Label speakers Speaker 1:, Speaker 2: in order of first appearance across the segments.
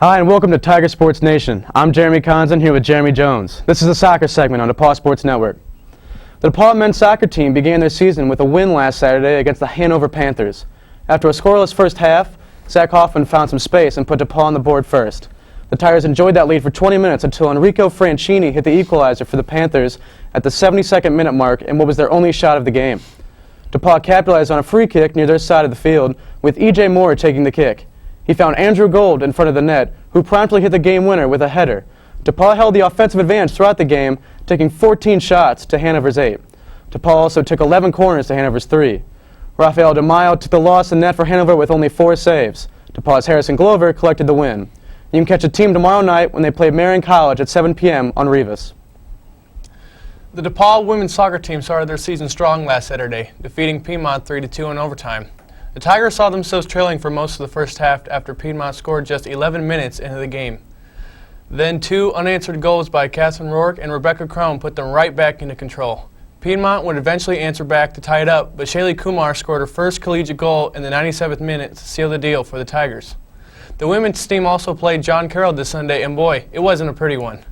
Speaker 1: Hi and welcome to Tiger Sports Nation. I'm Jeremy Conzen here with Jeremy Jones. This is the soccer segment on DePaul Sports Network. The DePaul men's soccer team began their season with a win last Saturday against the Hanover Panthers. After a scoreless first half, Zach Hoffman found some space and put DePaul on the board first. The Tigers enjoyed that lead for 20 minutes until Enrico Francini hit the equalizer for the Panthers at the 72nd minute mark in what was their only shot of the game. DePaul capitalized on a free kick near their side of the field, with E.J. Moore taking the kick. He found Andrew Gold in front of the net, who promptly hit the game winner with a header. DePaul held the offensive advantage throughout the game, taking 14 shots to Hanover's 8. DePaul also took 11 corners to Hanover's 3. Rafael DeMaio took the loss in net for Hanover with only 4 saves. DePaul's Harrison Glover collected the win. You can catch the team tomorrow night when they play Marion College at 7 p.m. on Rivas.
Speaker 2: The DePaul women's soccer team started their season strong last Saturday, defeating Piedmont 3-2 in overtime. The Tigers saw themselves trailing for most of the first half after Piedmont scored just 11 minutes into the game. Then 2 unanswered goals by Catherine Rourke and Rebecca Crone put them right back into control. Piedmont would eventually answer back to tie it up, but Shaylee Kumar scored her first collegiate goal in the 97th minute to seal the deal for the Tigers. The women's team also played John Carroll this Sunday, and boy, it wasn't a pretty one.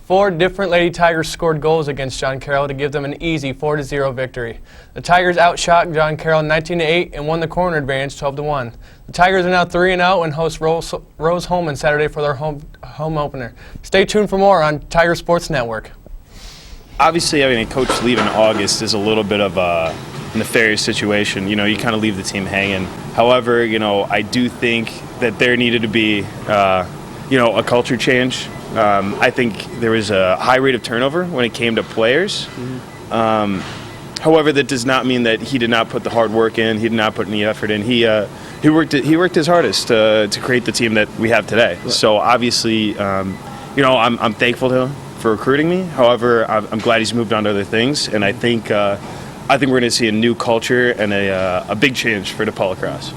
Speaker 2: 4 different Lady Tigers scored goals against John Carroll to give them an easy 4-0 victory. The Tigers outshot John Carroll 19-8 and won the corner advantage 12-1. The Tigers are now 3-0 and host Rose Holman Saturday for their home opener. Stay tuned for more on Tiger Sports Network.
Speaker 3: Obviously, having a coach leave in August is a little bit of a nefarious situation. You know, you kind of leave the team hanging. However, you know, I do think that there needed to be, a culture change. I think there was a high rate of turnover when it came to players. However, that does not mean that he did not put the hard work in. He did not put any effort in. He worked his hardest to create the team that we have today. So obviously, I'm thankful to him for recruiting me. However, I'm glad he's moved on to other things, and I think we're going to see a new culture and a big change for DePaul lacrosse.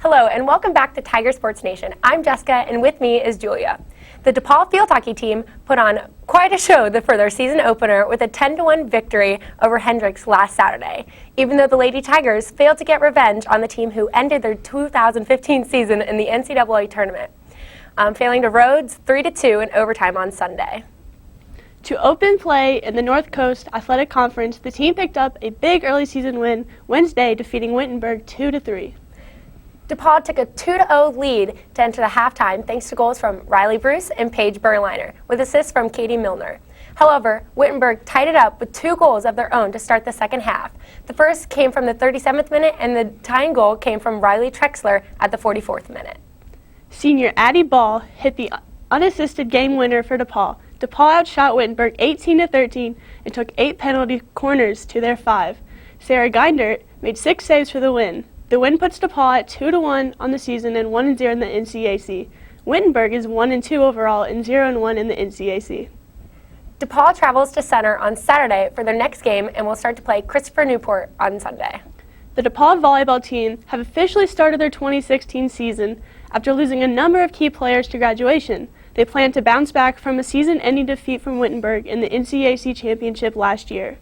Speaker 4: Hello and welcome back to Tiger Sports Nation. I'm Jessica and with me is Julia. The DePaul field hockey team put on quite a show for their season opener with a 10-1 victory over Hendricks last Saturday, even though the Lady Tigers failed to get revenge on the team who ended their 2015 season in the NCAA tournament, failing to Rhodes 3-2 in overtime on Sunday.
Speaker 5: To open play in the North Coast Athletic Conference, the team picked up a big early season win Wednesday, defeating Wittenberg 2-3.
Speaker 4: DePaul took a 2-0 lead to enter the halftime thanks to goals from Riley Bruce and Paige Berliner, with assists from Katie Milner. However, Wittenberg tied it up with 2 goals of their own to start the second half. The first came from the 37th minute and the tying goal came from Riley Trexler at the 44th minute.
Speaker 5: Senior Addie Ball hit the unassisted game winner for DePaul. DePaul outshot Wittenberg 18-13 and took 8 penalty corners to their 5. Sarah Geindert made 6 saves for the win. The win puts DePaul at 2-1 on the season and 1-0 in the NCAC. Wittenberg is 1-2 overall and 0-1 in the NCAC.
Speaker 4: DePaul travels to Center on Saturday for their next game and will start to play Christopher Newport on Sunday.
Speaker 5: The DePaul volleyball team have officially started their 2016 season after losing a number of key players to graduation. They plan to bounce back from a season-ending defeat from Wittenberg in the NCAC championship last year.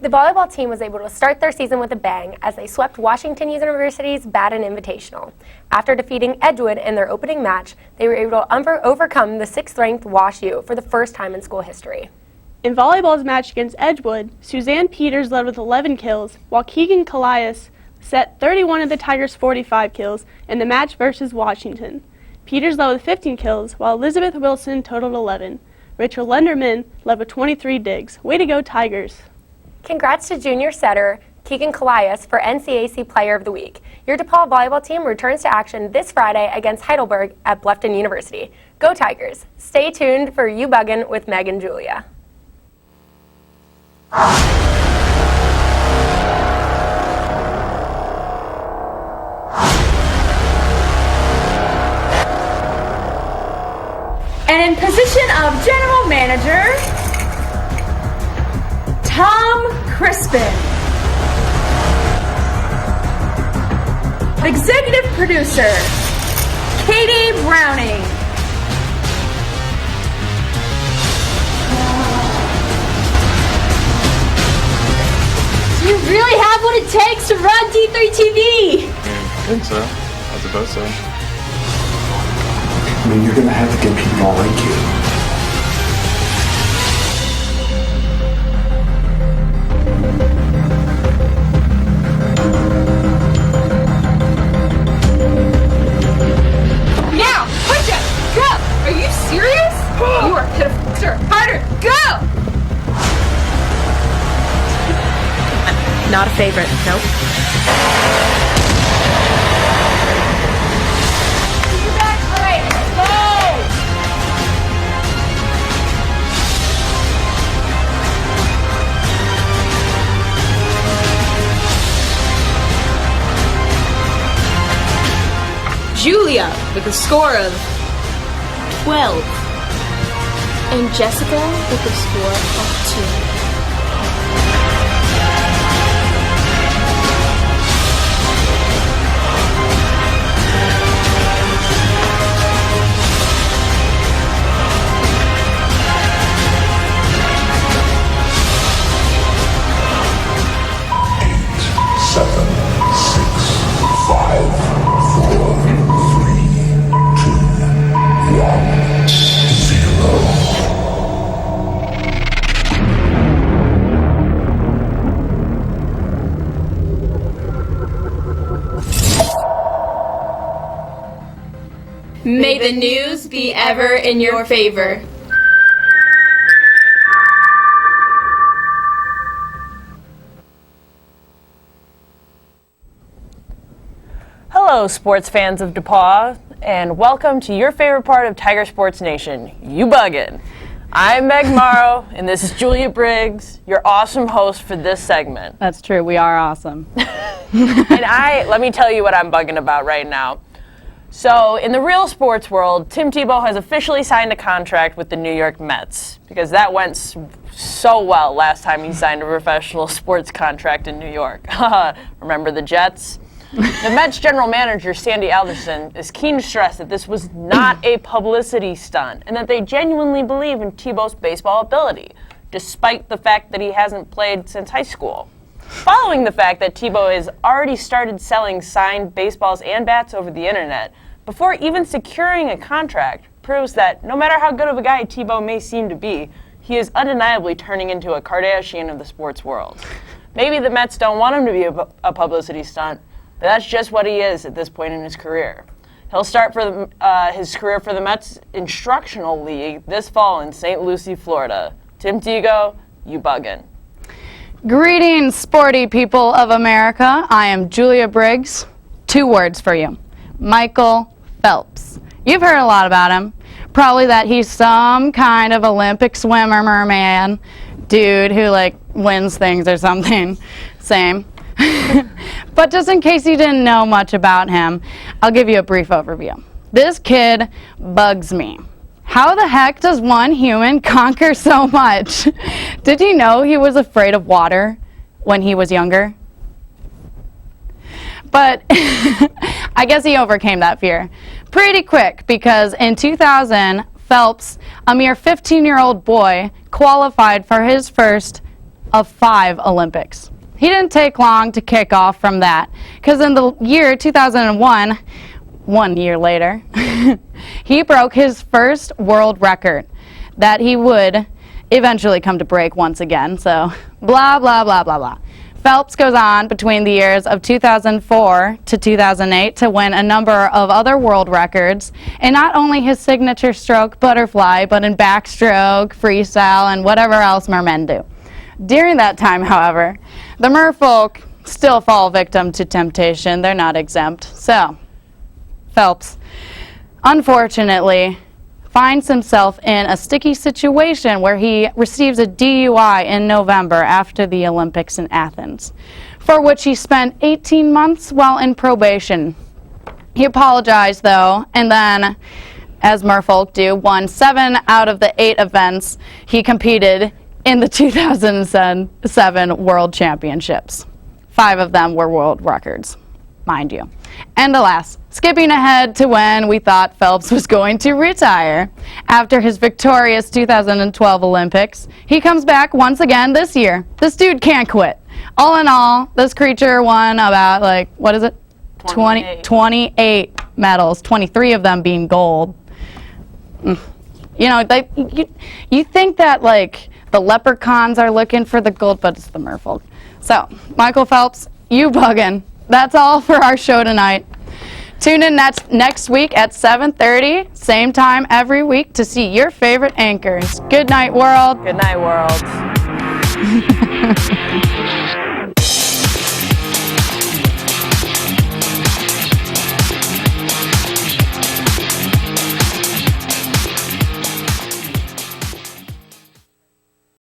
Speaker 4: The volleyball team was able to start their season with a bang as they swept Washington University's Baden Invitational. After defeating Edgewood in their opening match, they were able to overcome the 6th-ranked Wash U for the first time in school history.
Speaker 5: In volleyball's match against Edgewood, Suzanne Peters led with 11 kills, while Keegan Callias set 31 of the Tigers' 45 kills in the match versus Washington. Peters led with 15 kills, while Elizabeth Wilson totaled 11. Rachel Lenderman led with 23 digs. Way to go, Tigers!
Speaker 4: Congrats to junior setter Keegan Callias for NCAC Player of the Week. Your DePaul volleyball team returns to action this Friday against Heidelberg at Bluffton University. Go Tigers! Stay tuned for You Buggin' with Meg and Julia.
Speaker 6: And in position of General Manager, Tom Crispin. Executive Producer, Katie Browning.
Speaker 7: Do you really have what it takes to run D3 TV?
Speaker 8: I think so. I suppose so.
Speaker 9: I mean, you're gonna have to get people like you.
Speaker 6: Now, push up, go! Are you serious? You are pitiful, sir. Harder, go!
Speaker 7: Not a favorite, nope.
Speaker 6: Julia with a score of 12.
Speaker 7: And Jessica with a score of 2.
Speaker 6: May the news be ever in your favor.
Speaker 10: Hello, sports fans of DePaul, and welcome to your favorite part of Tiger Sports Nation, You Buggin'. I'm Meg Morrow, and this is Julia Briggs, your awesome host for this segment.
Speaker 11: That's true, we are awesome.
Speaker 10: And let me tell you what I'm bugging about right now. So, in the real sports world, Tim Tebow has officially signed a contract with the New York Mets, because that went so well last time he signed a professional sports contract in New York. Remember the Jets? The Mets general manager, Sandy Alderson, is keen to stress that this was not a publicity stunt and that they genuinely believe in Tebow's baseball ability, despite the fact that he hasn't played since high school. Following the fact that Tebow has already started selling signed baseballs and bats over the internet, before even securing a contract, proves that no matter how good of a guy Tebow may seem to be, he is undeniably turning into a Kardashian of the sports world. Maybe the Mets don't want him to be a publicity stunt, but that's just what he is at this point in his career. He'll start his career for the Mets Instructional League this fall in St. Lucie, Florida. Tim Tebow, you buggin'.
Speaker 11: Greetings, sporty people of America. I am Julia Briggs. 2 words for you. Michael Phelps. You've heard a lot about him. Probably that he's some kind of Olympic swimmer, merman, dude who wins things or something. Same. But just in case you didn't know much about him, I'll give you a brief overview. This kid bugs me. How the heck does one human conquer so much? Did you know he was afraid of water when he was younger? But I guess he overcame that fear pretty quick, because in 2000, Phelps, a mere 15-year-old boy, qualified for his first of 5 Olympics. He didn't take long to kick off from that, because in the year 2001, 1 year later, he broke his first world record that he would eventually come to break once again, so blah, blah, blah, blah, blah. Phelps goes on between the years of 2004 to 2008 to win a number of other world records in not only his signature stroke, butterfly, but in backstroke, freestyle, and whatever else mermen do. During that time, however, the merfolk still fall victim to temptation. They're not exempt. So, Phelps, unfortunately, finds himself in a sticky situation where he receives a DUI in November after the Olympics in Athens, for which he spent 18 months while in probation. He apologized, though, and then, as merfolk do, won 7 out of the 8 events he competed in the 2007 World Championships. 5 of them were world records, mind you. And alas, skipping ahead to when we thought Phelps was going to retire. After his victorious 2012 Olympics, he comes back once again this year. This dude can't quit. All in all, this creature won about, 28 medals, 23 of them being gold. You know, you think that, the leprechauns are looking for the gold, but it's the merfolk. So, Michael Phelps, you buggin'. That's all for our show tonight. Tune in next week at 7:30, same time every week, to see your favorite anchors. Good night, world.
Speaker 10: Good night, world.